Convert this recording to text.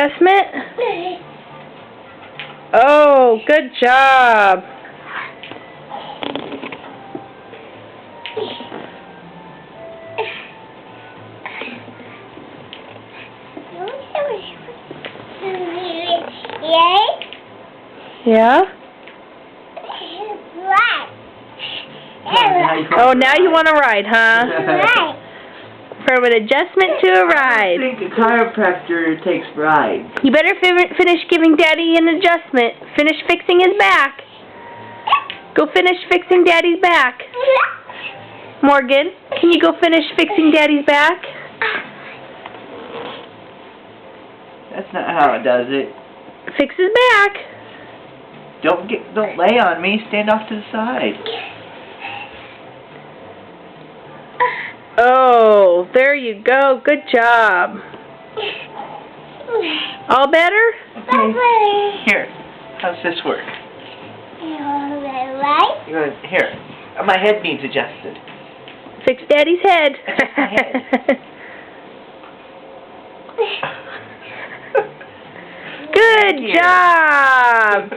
Adjustment? Oh, good job. Yeah? Oh, now you want to ride, huh? From an adjustment to a ride. I think a chiropractor takes rides. You better finish giving Daddy an adjustment. Finish fixing his back. Go finish fixing Daddy's back. Morgan, can you go finish fixing Daddy's back? That's not how it does it. Fix his back. Don't lay on me. Stand off to the side. Oh, there you go. Good job. All better? Okay. Here. How's this work? Here. My head needs adjusted. Fix Daddy's head. Adjust my head. Good job.